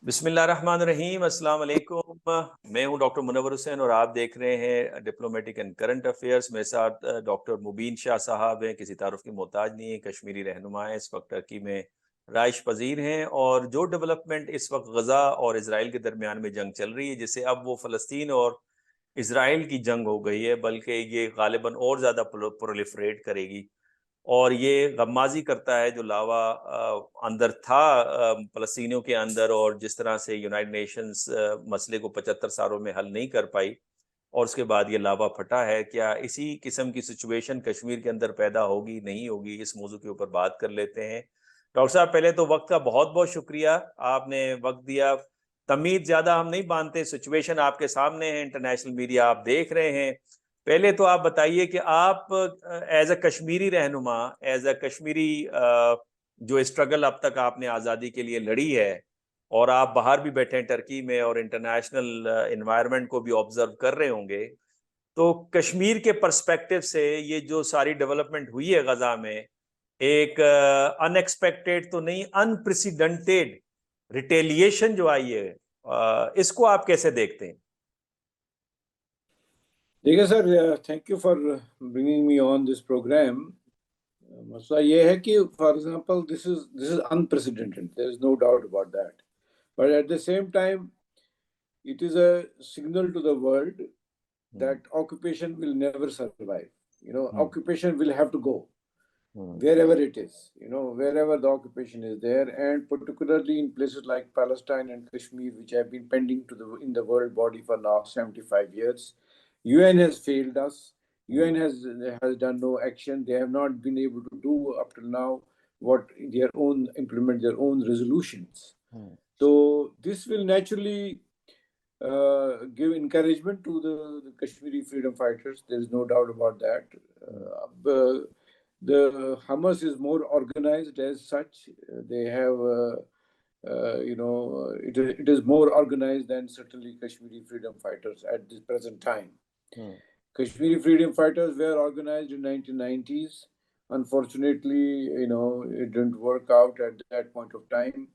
बिस्मिल्लाहिर्रहमानिर्रहीम, अस्सलाम वालेकुम। मैं हूं डॉक्टर मुनव्वर हुसैन और आप देख रहे हैं डिप्लोमेटिक एंड करंट अफेयर्स। मेरे साथ डॉक्टर मुबीन शाह साहब हैं, किसी तारुफ की मोहताज नहीं है, कश्मीरी रहनुमा हैं, इस वक्त टर्की में राइश पजीर हैं। और जो डेवलपमेंट इस वक्त गजा और इसराइल के दरमियान में जंग चल रही है, जिससे अब वो फ़लस्तीन और इसराइल की जंग हो गई है, बल्कि ये गालिबन और ज़्यादा प्रोलिफरेट करेगी। और ये गम्माज़ी करता है जो लावा अंदर था फ़लस्तीनियों के अंदर, और जिस तरह से यूनाइटेड नेशंस मसले को 75 सालों में हल नहीं कर पाई और उसके बाद ये लावा फटा है। क्या इसी किस्म की सिचुएशन कश्मीर के अंदर पैदा होगी, नहीं होगी? इस मौजू के ऊपर बात कर लेते हैं। डॉक्टर साहब, पहले तो वक्त का बहुत बहुत शुक्रिया, आपने वक्त दिया। तमीज़ ज़्यादा हम नहीं बांधते, सिचुएशन आपके सामने है, इंटरनेशनल मीडिया आप देख रहे हैं। पहले तो आप बताइए कि आप एज अ कश्मीरी रहनुमा, एज अ कश्मीरी जो स्ट्रगल अब तक आपने आज़ादी के लिए लड़ी है, और आप बाहर भी बैठे हैं टर्की में और इंटरनेशनल एनवायरनमेंट को भी ऑब्जर्व कर रहे होंगे, तो कश्मीर के पर्सपेक्टिव से ये जो सारी डेवलपमेंट हुई है गजा में, एक अनएक्सपेक्टेड तो नहीं, अनप्रेसिडेंटेड रिटेलिएशन जो आई है, इसको आप कैसे देखते हैं? देखिए sir, thank you for bringing me on this programme. मसला ये है कि for example this is unprecedented, there is no doubt about that, but at the same time it is a signal to the world that occupation will never survive. Occupation will have to go wherever it is, wherever the occupation is there, and particularly in places like Palestine and Kashmir, which have been pending in the world body for now 75 years. UN has failed us. UN has done no action. They have not been able to do up till now implement their own resolutions. So this will naturally give encouragement to the Kashmiri freedom fighters. There is no doubt about that. The Hamas is more organized as such. They have, it is more organized than certainly Kashmiri freedom fighters at this present time. Kashmiri freedom fighters were organized in 1990s. Unfortunately, it didn't work out at that point of time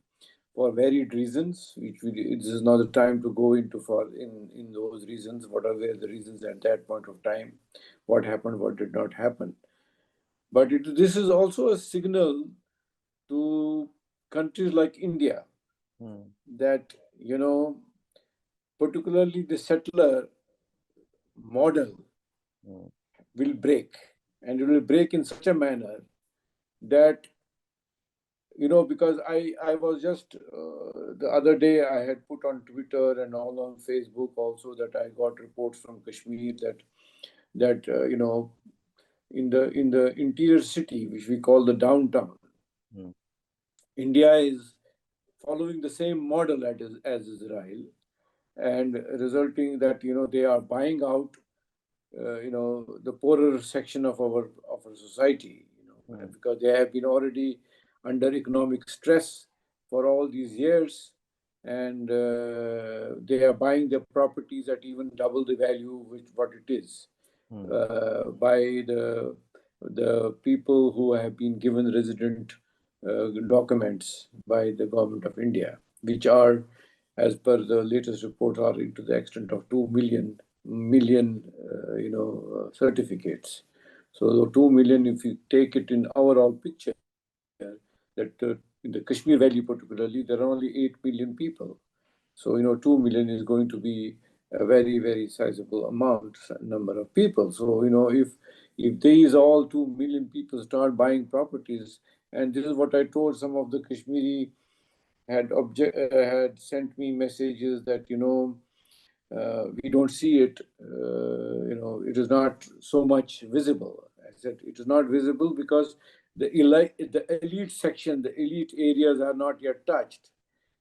for varied reasons, this is not the time to go into in those reasons. What are the reasons at that point of time? What happened? What did not happen? But this is also a signal to countries like India that particularly the settler model will break, and it will break in such a manner that because I was just the other day I had put on Twitter and all on Facebook also that I got reports from Kashmir that in the interior city, which we call the downtown, India is following the same model as Israel, and resulting that they are buying out the poorer section of our society, because they have been already under economic stress for all these years, and they are buying their properties at even double the value with what it is by the people who have been given resident documents by the government of India, which are, as per the latest report, are into the extent of 2 million certificates. So the 2 million, if you take it in overall picture, that in the Kashmir Valley particularly, there are only 8 million people. So 2 million is going to be a very, very sizable number of people. So if these all 2 million people start buying properties, and this is what I told some of the Kashmiri had sent me messages that we don't see it. It is not so much visible. I said it is not visible because the elite section, the elite areas are not yet touched.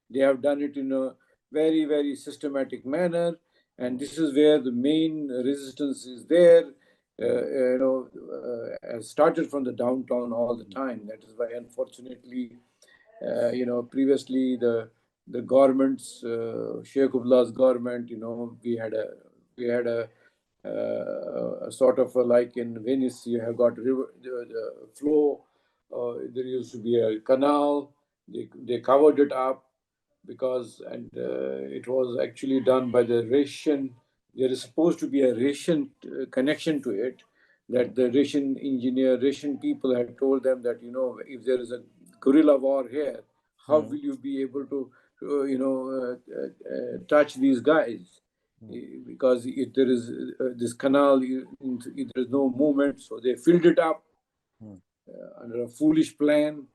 They have done it in a very, very systematic manner, and this is where the main resistance is there. Started from the downtown all the time. That is why, unfortunately, previously the governments, Sheikh Abdullah's government, we had a sort of like in Venice, you have got river, the flow. There used to be a canal. They covered it up. because it was actually done by the Russian. There is supposed to be a Russian connection to it, that the Russian engineer, Russian people had told them that, if there is a guerrilla war here, how will you be able to touch these guys? Because if there is this canal, there is no movement, so they filled it up under a foolish plan,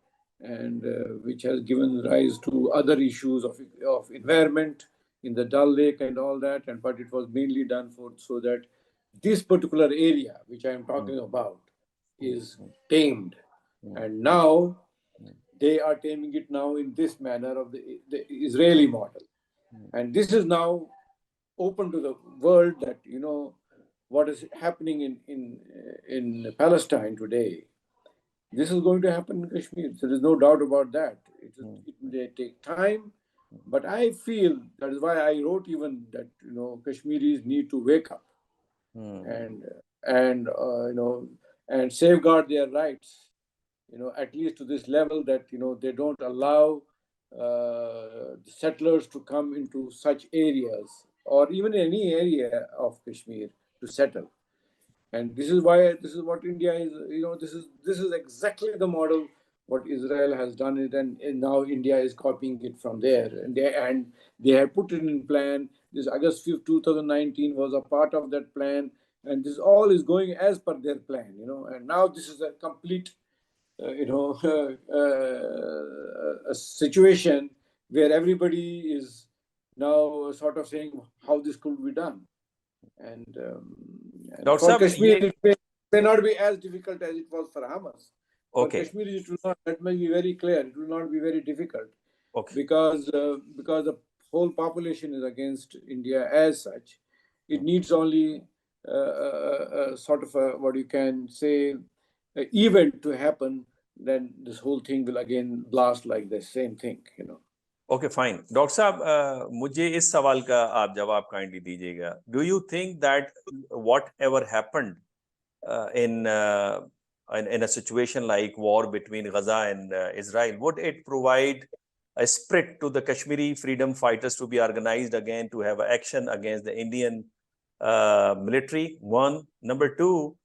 and which has given rise to other issues of environment in the Dal Lake and all that. And but it was mainly done for so that this particular area, which I am talking about, is tamed. And now they are taming it now in this manner of the Israeli model. And this is now open to the world, that what is happening in Palestine today. This is going to happen in Kashmir. There is no doubt about that. It may take time, but I feel that is why I wrote even that Kashmiris need to wake up and and safeguard their rights. At least to this level, that they don't allow the settlers to come into such areas, or even any area of Kashmir, to settle. And this is what India is. This is exactly the model what Israel has done it, and now India is copying it from there. And they have put it in plan. This August 5th, 2019 was a part of that plan, and this all is going as per their plan. And now this is a complete, a situation where everybody is now sort of saying how this could be done. And for Kashmir, it may not be as difficult as it was for Hamas. For Kashmir, it will not. That may be very clear. It will not be very difficult, because the whole population is against India as such. It needs only sort of what you can say event to happen. Then this whole thing will again blast like the same thing. Okay fine doctor साहब मुझे इस सवाल का आप जवाब kindly दीजिएगा do you think that what ever happened in a situation like war between Gaza and Israel, would it provide a spirit to the Kashmiri freedom fighters to be organized again, to have action against the Indian military? One. Number two,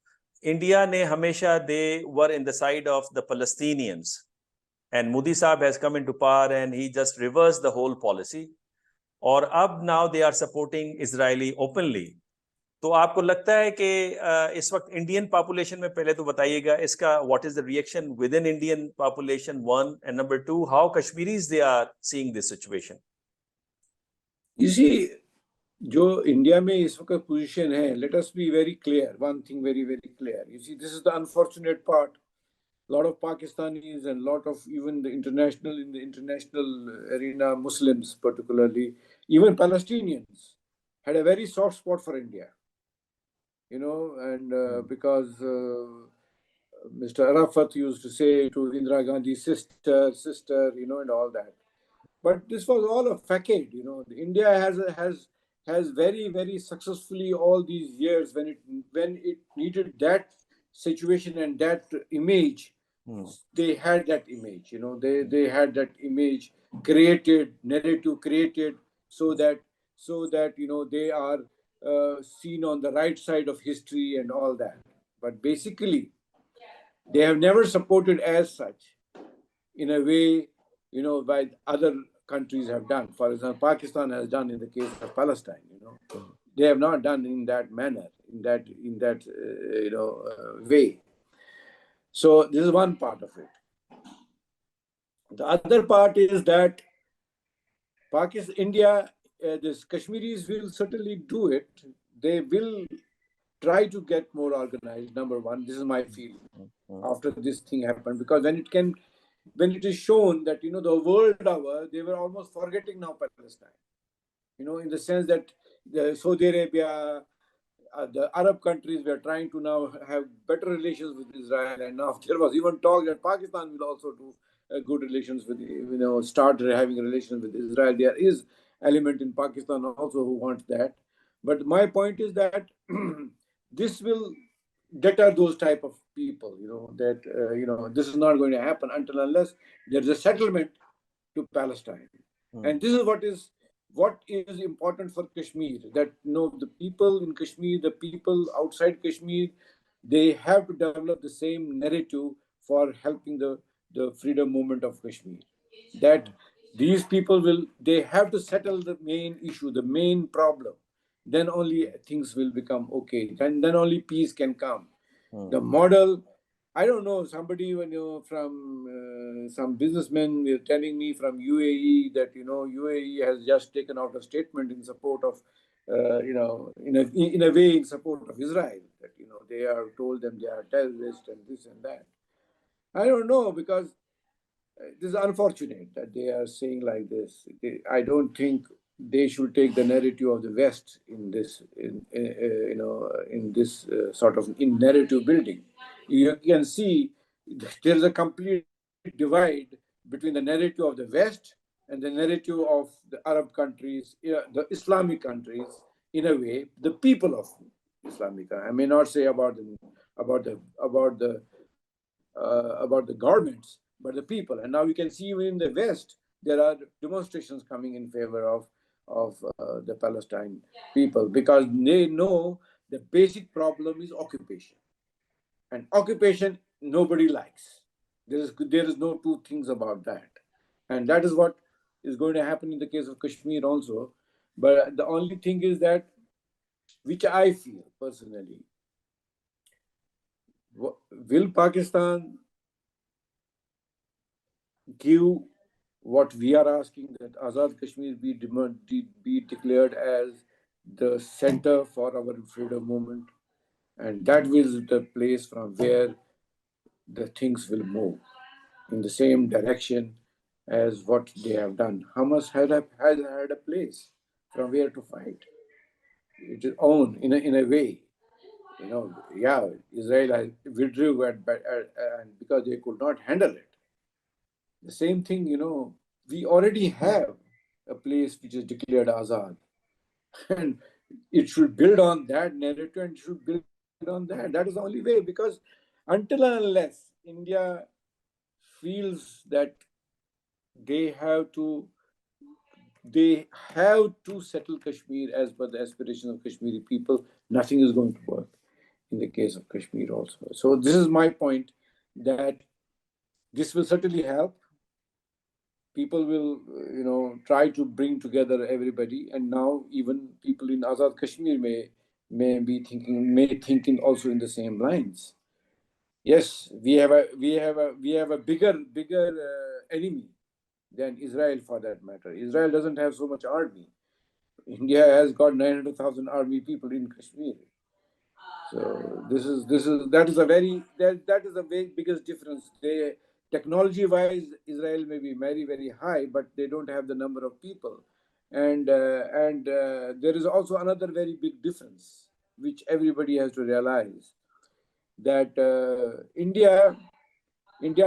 India ne hamesha they were in the side of the Palestinians. And Modi Saab has come into power and he just reversed the whole policy. और अब now they are supporting Israeli openly. तो आपको लगता है कि इस वक्त Indian population में, पहले तो बताइएगा इसका what is the reaction within Indian population, one, and number two, how Kashmiris they are seeing this situation? You see, जो इंडिया में इस वक्त पोजीशन है, let us be very clear, one thing very very clear. You see, this is the unfortunate part. A lot of Pakistanis and a lot of even in the international arena, Muslims particularly, even Palestinians, had a very soft spot for India. And because Mr. Arafat used to say to Indira Gandhi's sister, and all that. But this was all a facade. India has very very successfully all these years, when it needed that situation and that image. They had that image, they had that image created, narrative created, so that they are seen on the right side of history and all that. But basically, they have never supported as such, in a way, by other countries have done. For example, Pakistan has done in the case of Palestine. They have not done in that manner, in that way. So this is one part of it. The other part is that Pakistan, India, this Kashmiris will certainly do it. They will try to get more organized. Number one, this is my feeling after this thing happened, because when it is shown that the world over, they were almost forgetting now Palestine. In the sense that Saudi Arabia, the Arab countries were trying to now have better relations with Israel, and now there was even talk that Pakistan will also do good relations with, start having relations with Israel. There is element in Pakistan also who wants that. But my point is that this will deter those type of people, that this is not going to happen until unless there is a settlement to Palestine. And this is what is important for Kashmir, that the people in Kashmir, the people outside Kashmir, they have to develop the same narrative for helping the freedom movement of Kashmir. That these people they have to settle the main issue, the main problem. Then only things will become okay. Then only peace can come. The model, I don't know, somebody from some businessmen were telling me from UAE that UAE has just taken out a statement in support of in a way in support of Israel, that they are told them they are terrorists and this and that. I don't know, because this is unfortunate that they are saying like this. I don't think they should take the narrative of the West in this, in this sort of in narrative building. You can see there is a complete divide between the narrative of the West and the narrative of the Arab countries, the Islamic countries. In a way, the people of Islamic. I may not say about the governments, but the people. And now you can see even in the West, there are demonstrations coming in favor of the Palestine people, because they know the basic problem is occupation. And occupation, nobody likes. There is no two things about that. And that is what is going to happen in the case of Kashmir also. But the only thing is that, which I feel personally, will Pakistan give what we are asking, that Azad Kashmir be declared as the center for our freedom movement, and that is the place from where the things will move in the same direction as what they have done. Hamas has had a place from where to fight. It is own in a way. Yeah, Israel withdrew and because they could not handle it. The same thing, we already have a place which is declared Azad. And it should build on that narrative, and it should build on that. That is the only way, because until and unless India feels that they have to settle Kashmir as per the aspirations of Kashmiri people, nothing is going to work in the case of Kashmir also. So this is my point, that this will certainly help. People will, try to bring together everybody, and now even people in Azad Kashmir may thinking also in the same lines. Yes, we have a bigger enemy than Israel, for that matter. Israel doesn't have so much army. India has got 900,000 army people in Kashmir. So that is the very biggest difference. Technology wise, Israel may be very, very high, but they don't have the number of people. And there is also another very big difference, which everybody has to realize, that India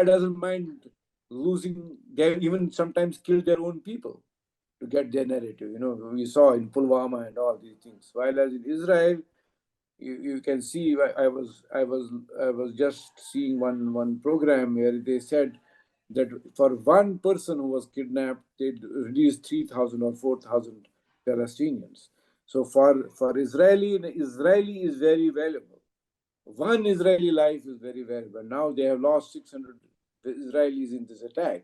doesn't mind losing. They even sometimes kill their own people to get their narrative. We saw in Pulwama and all these things. While as in Israel, you can see, I was just seeing one program where they said that for one person who was kidnapped, they released 3,000 or 4,000 Palestinians. So for Israeli is very valuable. One Israeli life is very valuable. Now they have lost 600 Israelis in this attack.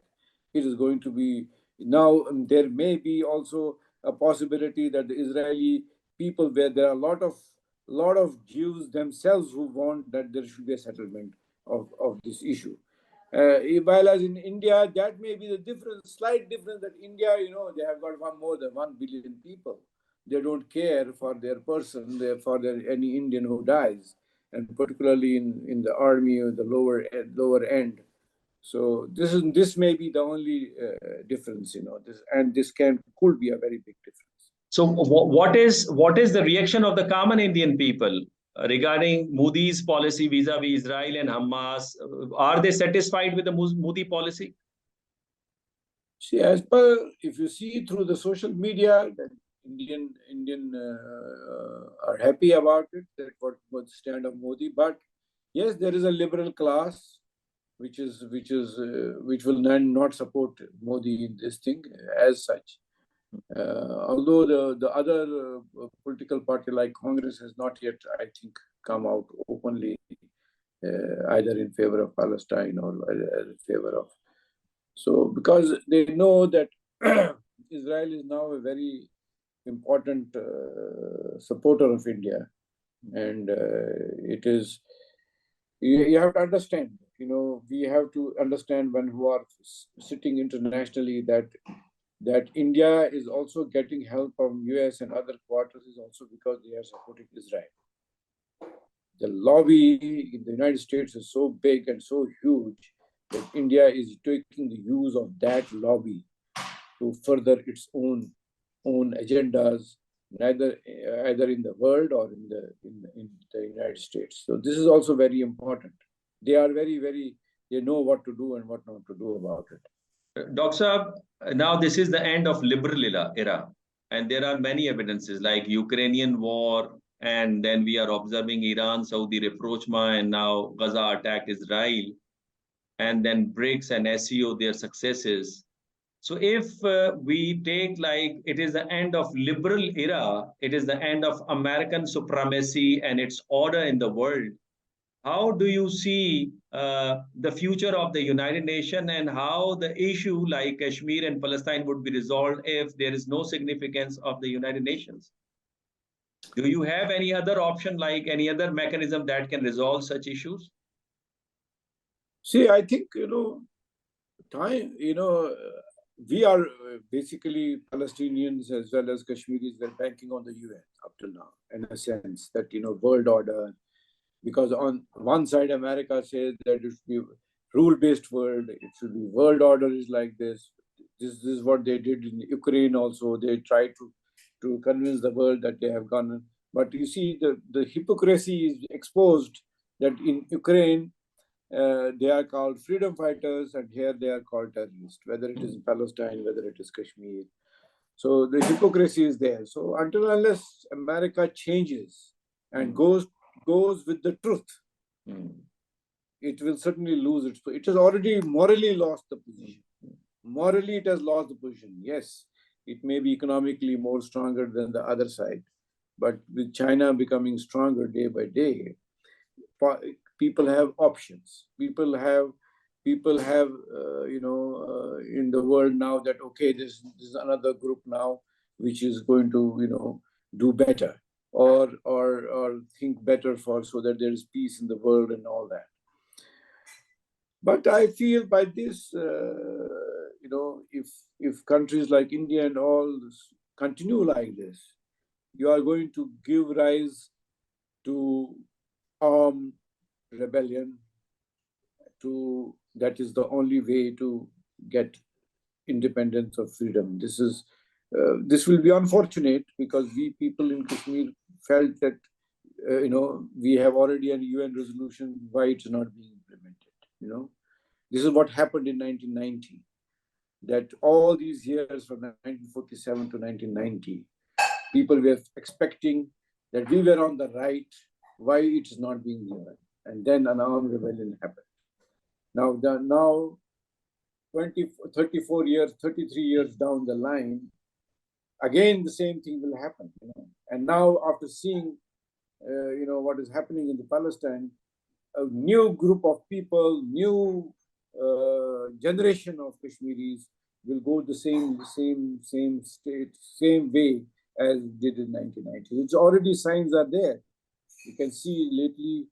It is going to be now. There may be also a possibility that the Israeli people, where there are a lot of Jews themselves who want that there should be a settlement of this issue. While as in India, that may be the slight difference, that India, they have got more than 1 billion people. They don't care for their person, for any Indian who dies, and particularly in the army or the lower end. So this may be the only difference, this could be a very big difference. So what is the reaction of the common Indian people regarding Modi's policy vis-a-vis Israel and Hamas? Are they satisfied with the Modi policy? See, if you see through the social media, that Indian are happy about it, that what the stand of Modi. But yes, there is a liberal class which will not support Modi in this thing as such. Although the other political party like Congress has not yet, I think, come out openly either in favor of Palestine or in favor of. So because they know that Israel is now a very important supporter of India, and it is, you have to understand, we have to understand when who are sitting internationally that India is also getting help from US and other quarters is also because they are supporting Israel. The lobby in the United States is so big and so huge that India is taking the use of that lobby to further its own agendas, either in the world or in the United States. So this is also very important. They are they know what to do and what not to do about it. Dr. Saab, now this is the end of liberal era, and there are many evidences like Ukrainian war, and then we are observing Iran, Saudi rapprochement, and now Gaza attacked Israel, and then BRICS and SEO, their successes. So if we take like it is the end of liberal era, it is the end of American supremacy and its order in the world. How do you see the future of the United Nations, and how the issue like Kashmir and Palestine would be resolved if there is no significance of the United Nations? Do you have any other option, like any other mechanism that can resolve such issues? See, I think, we are basically Palestinians as well as Kashmiris, we're banking on the UN up till now, in a sense that, world order. Because on one side, America says that it should be rule-based world, it should be world order is like this. This is what they did in Ukraine also. They tried to convince the world that they have gone. But you see, the hypocrisy is exposed that in Ukraine, they are called freedom fighters, and here they are called terrorists, whether it is Palestine, whether it is Kashmir. So the hypocrisy is there. So until unless America changes and goes with the truth, it will certainly lose its. It has already morally lost the position. Morally, it has lost the position. Yes, it may be economically more stronger than the other side, but with China becoming stronger day by day, people have options. People have in the world now that, okay, this is another group now which is going to do better or think better so that there is peace in the world and all that. But I feel by this, if countries like India and all continue like this, you are going to give rise to armed rebellion. That is the only way to get independence of freedom. This will be unfortunate because we people in Kashmir felt that we have already a UN resolution. Why it's not being implemented? This is what happened in 1990. That all these years from 1947 to 1990, people were expecting that we were on the right. Why it is not being given? And then an armed rebellion happened. Now 34 years, 33 years down the line, again the same thing will happen. And now after seeing, what is happening in the Palestine, a new group of people, new generation of Kashmiris will go the same state, same way as did in 1990. It's already signs are there. You can see lately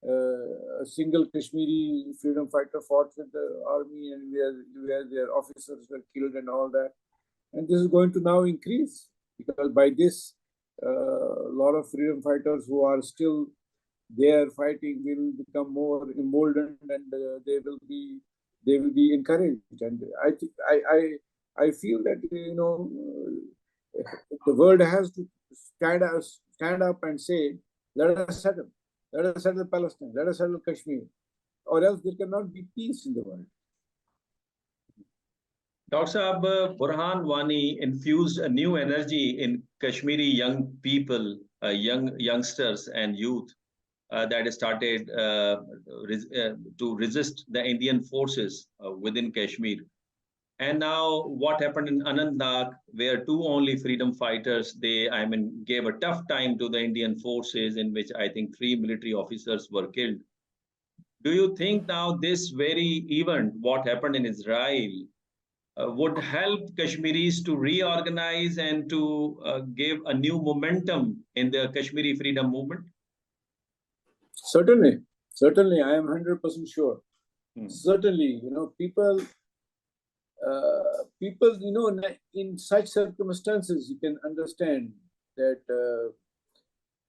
a single Kashmiri freedom fighter fought with the army, and where their officers were killed and all that. And this is going to now increase because by this, a lot of freedom fighters who are still there fighting will become more emboldened, and they will be encouraged. And I feel that the world has to stand up and say, let us settle Palestine, let us settle Kashmir, or else there cannot be peace in the world. Dr. Saab, Burhan Wani infused a new energy in Kashmiri young people, youngsters and youth. that started to resist the Indian forces within Kashmir. And now what happened in Anantnag, where two only freedom fighters, gave a tough time to the Indian forces, in which I think 3 military officers were killed. Do you think now this very event, what happened in Israel, would help Kashmiris to reorganize and to give a new momentum in the Kashmiri freedom movement? Certainly, certainly, I am 100% sure. Certainly, people, in such circumstances, you can understand that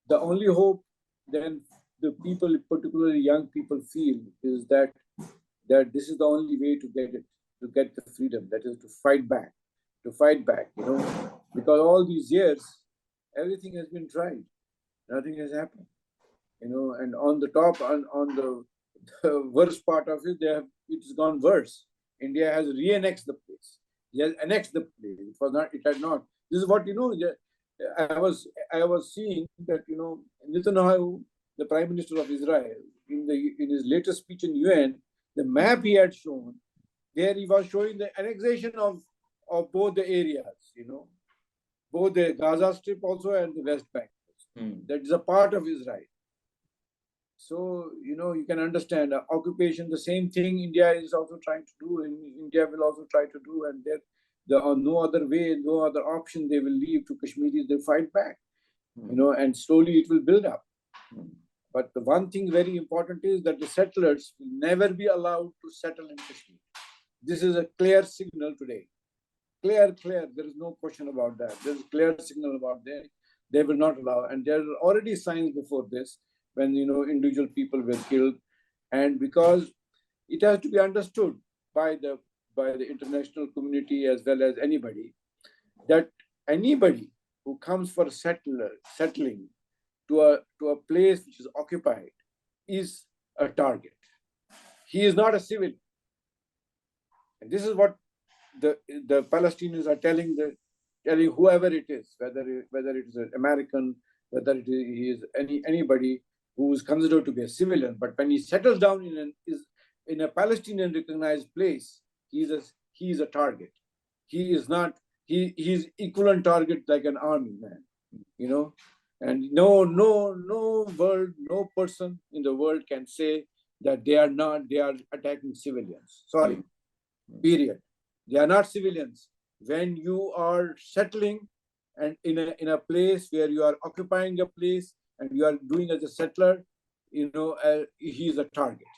the only hope then the people, particularly young people, feel is that this is the only way to get it, to get the freedom, that is to fight back, because all these years, everything has been tried, nothing has happened, and on the top, on the worst part of it, it's gone worse. India has re-annexed the place. It has annexed the place. It had not. This is what, I was seeing that, Netanyahu, the Prime Minister of Israel, in his latest speech in UN, the map he had shown, there he was showing the annexation of both the areas, both the Gaza Strip also and the West Bank. That is a part of Israel. So, you can understand occupation, the same thing India is also trying to do, and India will also try to do, and there are no other way, no other option they will leave to Kashmiris, they fight back, and slowly it will build up. But the one thing very important is that the settlers will never be allowed to settle in Kashmir. This is a clear signal today. Clear. There is no question about that. There is a clear signal about that. They will not allow. And there are already signs before this when, individual people were killed. And because it has to be understood by the international community as well as anybody, that anybody who comes for settling to a place which is occupied is a target. He is not a civilian. And this is what the Palestinians are telling whoever it is, whether it is an American, whether he is anybody who is considered to be a civilian, but when he settles down in a Palestinian recognized place, he is a target. He is not. He is equivalent target like an army man, and no person in the world can say that they are attacking civilians. Sorry, period. They are not civilians. When you are settling and in a place where you are occupying a place and you are doing as a settler, he is a target.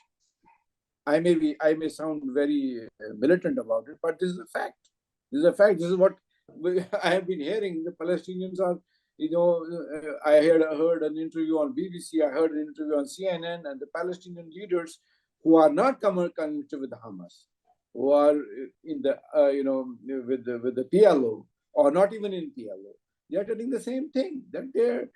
I may sound very militant about it, but this is a fact. This is a fact. This is what I have been hearing. The Palestinians are, I heard an interview on BBC, I heard an interview on CNN, and the Palestinian leaders who are not connected with the Hamas, who are in the, with the PLO, or not even in PLO, they are telling the same thing, that they're,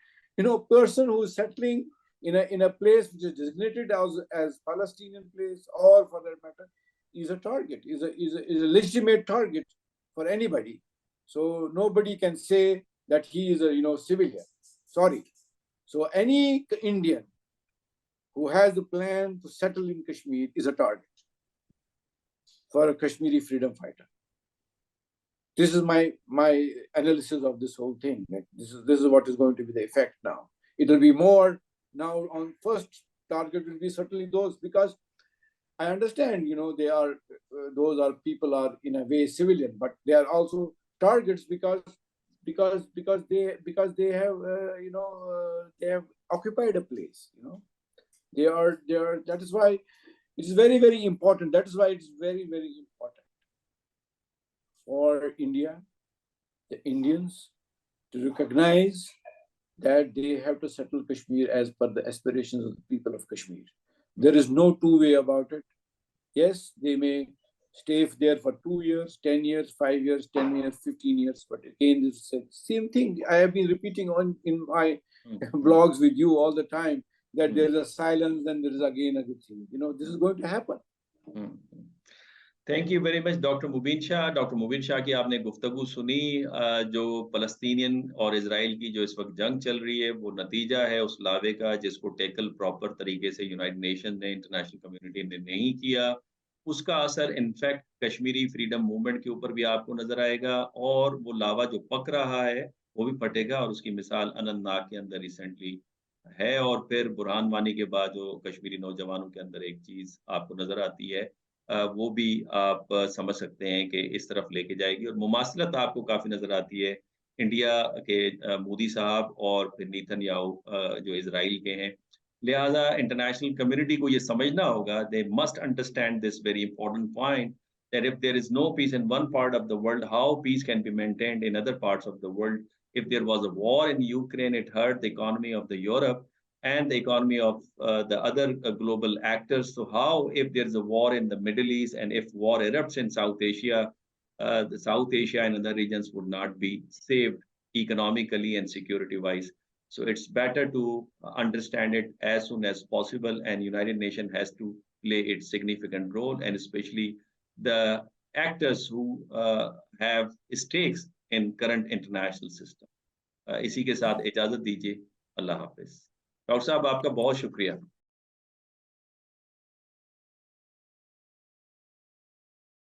person who is settling in a place which is designated as Palestinian place, or for that matter, is a target, is a legitimate target for anybody. So nobody can say that he is a civilian. Sorry. So any Indian who has a plan to settle in Kashmir is a target for a Kashmiri freedom fighter. This is my analysis of this whole thing. This is what is going to be the effect now. It will be more now. On first target will be certainly those, because I understand, those people are in a way civilian, but they are also targets because they have they have occupied a place. They are. That is why it is very, very important. That is why it is very, very important for India, the Indians, to recognize that they have to settle Kashmir as per the aspirations of the people of Kashmir. There is no two way about it. Yes, they may stay there for 2 years, 10 years, 5 years, 10 years, 15 years, but again, this is the same thing. I have been repeating in my blogs with you all the time, that there is a silence and there is again a good thing. This is going to happen. Thank you very much doctor Mubeen Shah. Doctor Mubeen Shah की आपने गुफ्तगू सुनी। जो फ़लस्तीनियन और Israel की जो इस वक्त जंग चल रही है, वो नतीजा है उस लावे का जिसको टैकल प्रॉपर तरीके से यूनाइटेड नेशन ने, इंटरनेशनल कम्युनिटी ने नहीं किया। उसका असर इनफैक्ट कश्मीरी फ्रीडम मूवमेंट के ऊपर भी आपको नज़र आएगा, और वो लावा जो पक रहा है वो भी फटेगा, और उसकी मिसाल अनंतनाग के अंदर रिसेंटली है। और फिर बुरहान वानी के बाद जो कश्मीरी नौजवानों के अंदर एक चीज़ आपको नज़र आती है, वो भी आप समझ सकते हैं कि इस तरफ लेके जाएगी। और मुमासलत आपको काफ़ी नज़र आती है इंडिया के मोदी साहब और फिर नेतन्याहू जो इज़राइल के हैं। लिहाज़ा इंटरनेशनल कम्युनिटी को ये समझना होगा, they must understand this very important point, that if there is no peace in one part of the world, how peace can be maintained in other parts of the world? If there was a war in Ukraine, it hurt the economy of the Europe and the economy of the other global actors. So how, if there's a war in the Middle East and if war erupts in South Asia, the South Asia and other regions would not be saved economically and security wise. So it's better to understand it as soon as possible, and United Nations has to play its significant role, and especially the actors who have stakes in current international system. इसी के साथ इजाजत दीजिए। अल्लाह हाफिज। Doctor साहब, आपका बहुत शुक्रिया।